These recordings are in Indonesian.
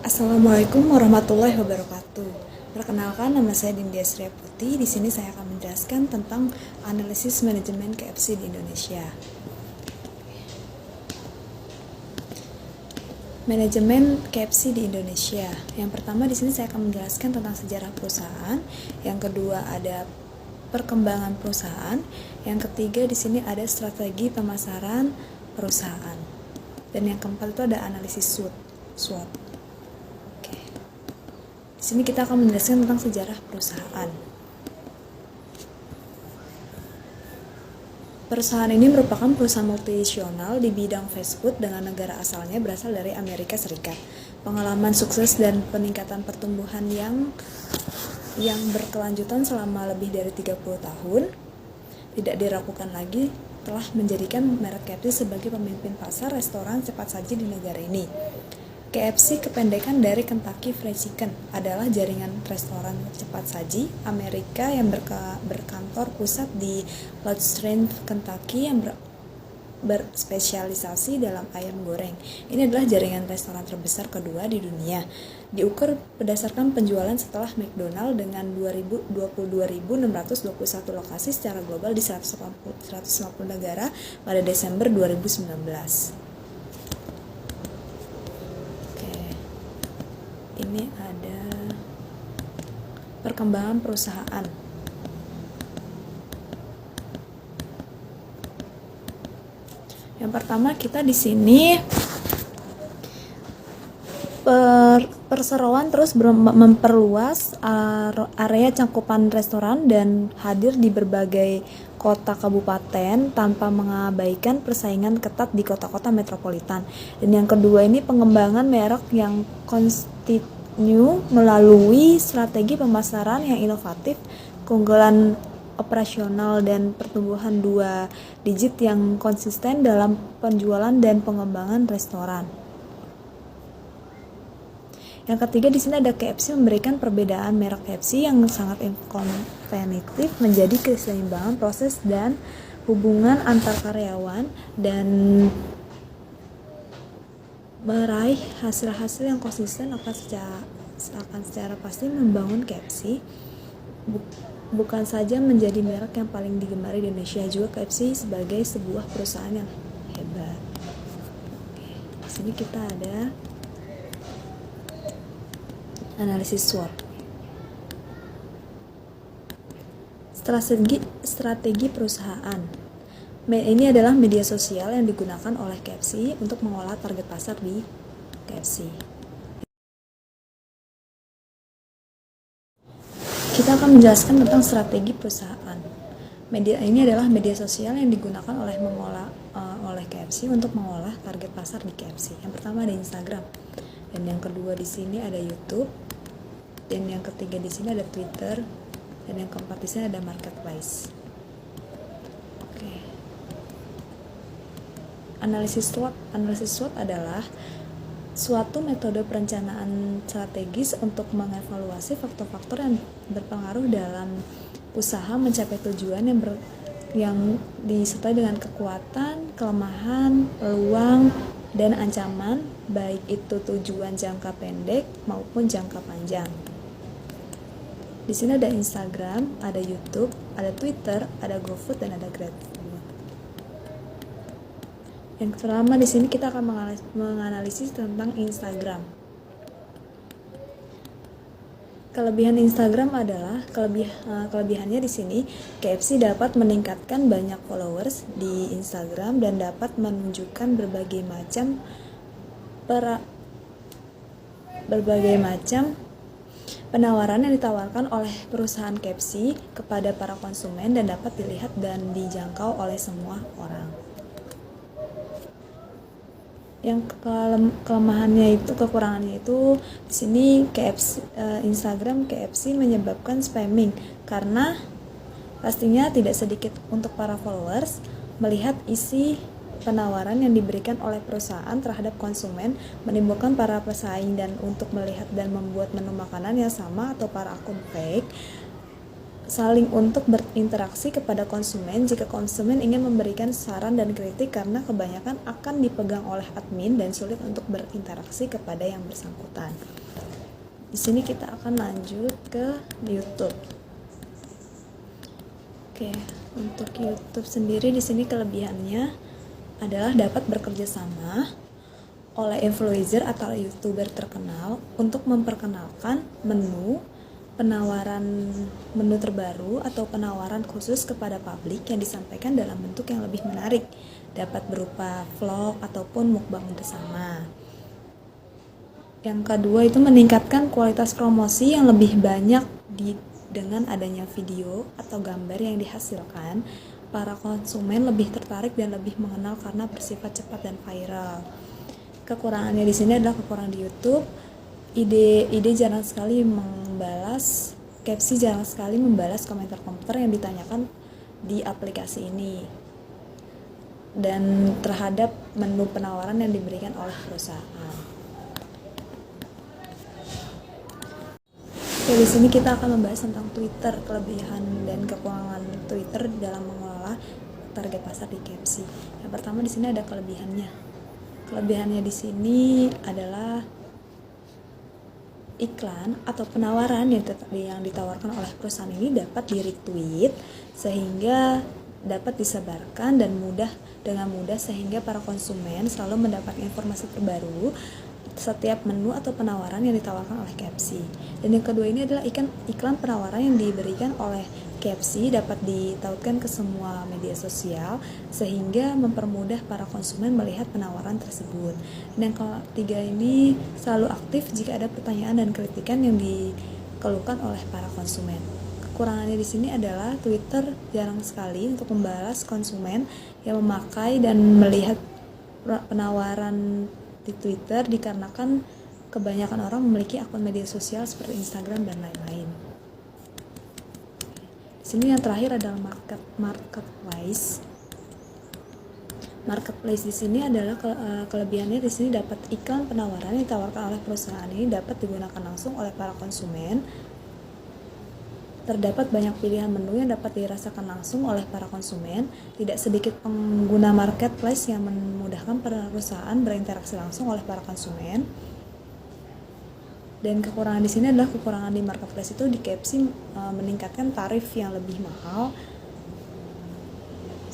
Assalamualaikum warahmatullahi wabarakatuh. Perkenalkan, nama saya Dindia Sri Putih. Di sini saya akan menjelaskan tentang analisis manajemen KFC di Indonesia. Manajemen KFC di Indonesia. Yang pertama di sini saya akan menjelaskan tentang sejarah perusahaan. Yang kedua ada perkembangan perusahaan. Yang ketiga di sini ada strategi pemasaran perusahaan. Dan yang keempat itu ada analisis SWOT. Di sini kita akan menjelaskan tentang sejarah perusahaan. Perusahaan ini merupakan perusahaan multinasional di bidang fast food dengan negara asalnya berasal dari Amerika Serikat. Pengalaman sukses dan peningkatan pertumbuhan yang berkelanjutan selama lebih dari 30 tahun tidak diragukan lagi telah menjadikan merek KFC sebagai pemimpin pasar restoran cepat saji di negara ini. KFC, kependekan dari Kentucky Fried Chicken, adalah jaringan restoran cepat saji Amerika yang berkantor pusat di Louisville, Kentucky yang berspesialisasi dalam ayam goreng. Ini adalah jaringan restoran terbesar kedua di dunia. Diukur berdasarkan penjualan setelah McDonald dengan 22.621 lokasi secara global di 150 negara pada Desember 2019. Ini ada perkembangan perusahaan. Yang pertama kita di sini perseroan terus memperluas area cakupan restoran dan hadir di berbagai kota kabupaten tanpa mengabaikan persaingan ketat di kota-kota metropolitan. Dan yang kedua ini pengembangan merek yang kontinu melalui strategi pemasaran yang inovatif, keunggulan operasional dan pertumbuhan 2 digit yang konsisten dalam penjualan dan pengembangan restoran. Yang ketiga di sini ada KFC memberikan perbedaan merek KFC yang sangat kompetitif menjadi keseimbangan proses dan hubungan antar karyawan dan meraih hasil-hasil yang konsisten akan secara pasti membangun KFC bukan saja menjadi merek yang paling digemari di Indonesia, juga KFC sebagai sebuah perusahaan yang hebat. Di sini kita ada analisis SWOT. Strategi perusahaan. Ini adalah media sosial yang digunakan oleh KFC untuk mengolah target pasar di KFC. Kita akan menjelaskan tentang strategi perusahaan. Media ini adalah media sosial yang digunakan oleh KFC untuk mengolah target pasar di KFC. Yang pertama ada Instagram, dan yang kedua di sini ada YouTube, dan yang ketiga di sini ada Twitter, dan yang keempat di sini ada Marketplace. Analisis SWOT adalah suatu metode perencanaan strategis untuk mengevaluasi faktor-faktor yang berpengaruh dalam usaha mencapai tujuan yang disertai dengan kekuatan, kelemahan, peluang, dan ancaman, baik itu tujuan jangka pendek maupun jangka panjang. Di sini ada Instagram, ada YouTube, ada Twitter, ada GoFood, dan ada GrabFood. Yang pertama di sini kita akan menganalisis tentang Instagram. Kelebihan Instagram adalah kelebihannya di sini KFC dapat meningkatkan banyak followers di Instagram dan dapat menunjukkan berbagai macam penawaran yang ditawarkan oleh perusahaan KFC kepada para konsumen dan dapat dilihat dan dijangkau oleh semua orang. Yang kekurangannya itu di sini Instagram KFC menyebabkan spamming karena pastinya tidak sedikit untuk para followers melihat isi penawaran yang diberikan oleh perusahaan terhadap konsumen, menimbulkan para pesaing dan untuk melihat dan membuat menu makanan yang sama atau para akun fake saling untuk berinteraksi kepada konsumen jika konsumen ingin memberikan saran dan kritik, karena kebanyakan akan dipegang oleh admin dan sulit untuk berinteraksi kepada yang bersangkutan. Di sini kita akan lanjut ke YouTube. Oke, untuk YouTube sendiri di sini kelebihannya adalah dapat bekerja sama oleh influencer atau YouTuber terkenal untuk memperkenalkan menu, penawaran menu terbaru atau penawaran khusus kepada publik yang disampaikan dalam bentuk yang lebih menarik, dapat berupa vlog ataupun mukbang bersama. Yang kedua itu meningkatkan kualitas promosi yang lebih banyak dengan adanya video atau gambar yang dihasilkan, para konsumen lebih tertarik dan lebih mengenal karena bersifat cepat dan viral. Kekurangannya di sini adalah kekurangan di YouTube. Ide jarang sekali membalas, capsi jarang sekali membalas komentar-komentar yang ditanyakan di aplikasi ini dan terhadap menu penawaran yang diberikan oleh perusahaan. Oke, di sini kita akan membahas tentang Twitter, kelebihan dan kekurangan Twitter dalam mengelola target pasar di KFC. Yang pertama di sini ada kelebihannya. Kelebihannya di sini adalah iklan atau penawaran yang ditawarkan oleh perusahaan ini dapat di-retweet sehingga dapat disebarkan dengan mudah sehingga para konsumen selalu mendapat informasi terbaru setiap menu atau penawaran yang ditawarkan oleh KFC. Dan yang kedua ini adalah iklan penawaran yang diberikan oleh KFC dapat ditautkan ke semua media sosial sehingga mempermudah para konsumen melihat penawaran tersebut. Dan yang ketiga ini selalu aktif jika ada pertanyaan dan kritikan yang dikeluhkan oleh para konsumen. Kekurangannya di sini adalah Twitter jarang sekali untuk membalas konsumen yang memakai dan melihat penawaran di Twitter dikarenakan kebanyakan orang memiliki akun media sosial seperti Instagram dan lain-lain. Di sini yang terakhir adalah marketplace. Marketplace di sini adalah kelebihannya di sini dapat iklan penawaran yang ditawarkan oleh perusahaan ini dapat digunakan langsung oleh para konsumen. Terdapat banyak pilihan menu yang dapat dirasakan langsung oleh para konsumen. Tidak sedikit pengguna marketplace yang memudahkan perusahaan berinteraksi langsung oleh para konsumen. Dan kekurangan di sini adalah kekurangan di marketplace itu di KFC meningkatkan tarif yang lebih mahal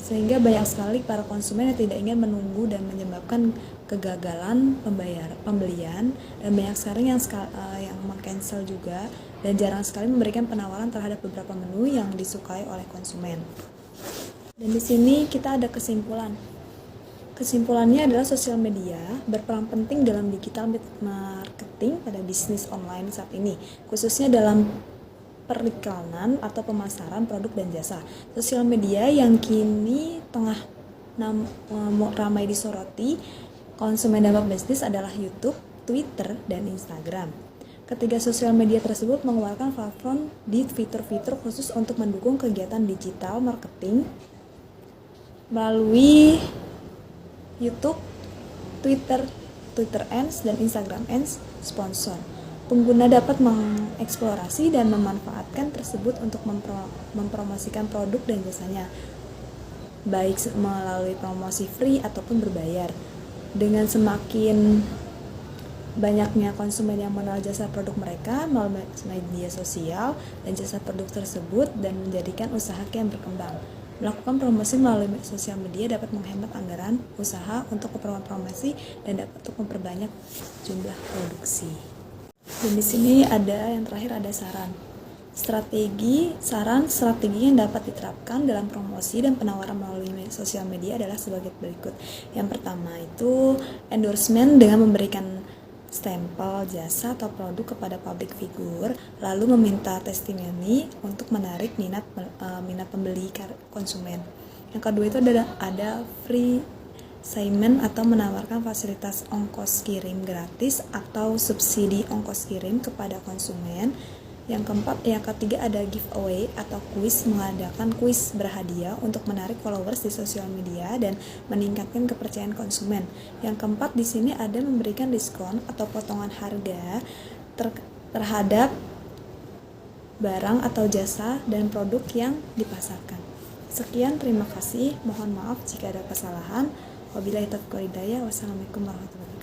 sehingga banyak sekali para konsumen yang tidak ingin menunggu dan menyebabkan kegagalan pembelian, dan banyak sekali yang meng-cancel juga dan jarang sekali memberikan penawaran terhadap beberapa menu yang disukai oleh konsumen. Dan di sini kita ada kesimpulan. Kesimpulannya adalah sosial media berperan penting dalam digital marketing pada bisnis online saat ini, khususnya dalam periklanan atau pemasaran produk dan jasa. Sosial media yang kini tengah ramai disoroti konsumen dan bisnis adalah YouTube, Twitter, dan Instagram. Ketiga sosial media tersebut mengeluarkan platform di fitur-fitur khusus untuk mendukung kegiatan digital marketing melalui YouTube, Twitter Ads, dan Instagram Ads sponsor. Pengguna dapat mengeksplorasi dan memanfaatkan tersebut untuk mempromosikan produk dan jasanya, baik melalui promosi free ataupun berbayar. Dengan semakin banyaknya konsumen yang mengenal jasa produk mereka melalui media sosial dan jasa produk tersebut dan menjadikan usaha yang berkembang. Melakukan promosi melalui sosial media dapat menghemat anggaran usaha untuk keperluan promosi dan dapat untuk memperbanyak jumlah produksi. Dan di sini yang terakhir ada strategi yang dapat diterapkan dalam promosi dan penawaran melalui sosial media adalah sebagai berikut. Yang pertama itu endorsement dengan memberikan stempel jasa atau produk kepada public figure, lalu meminta testimoni untuk menarik minat pembeli konsumen. Yang kedua itu ada free shipment atau menawarkan fasilitas ongkos kirim gratis atau subsidi ongkos kirim kepada konsumen. Yang ketiga ada giveaway atau kuis, mengadakan kuis berhadiah untuk menarik followers di sosial media dan meningkatkan kepercayaan konsumen. Yang keempat di sini ada memberikan diskon atau potongan harga terhadap barang atau jasa, dan produk yang dipasarkan. Sekian, terima kasih. Mohon maaf jika ada kesalahan. Wabillahi taufiq wal hidayah. Wassalamualaikum warahmatullahi wabarakatuh.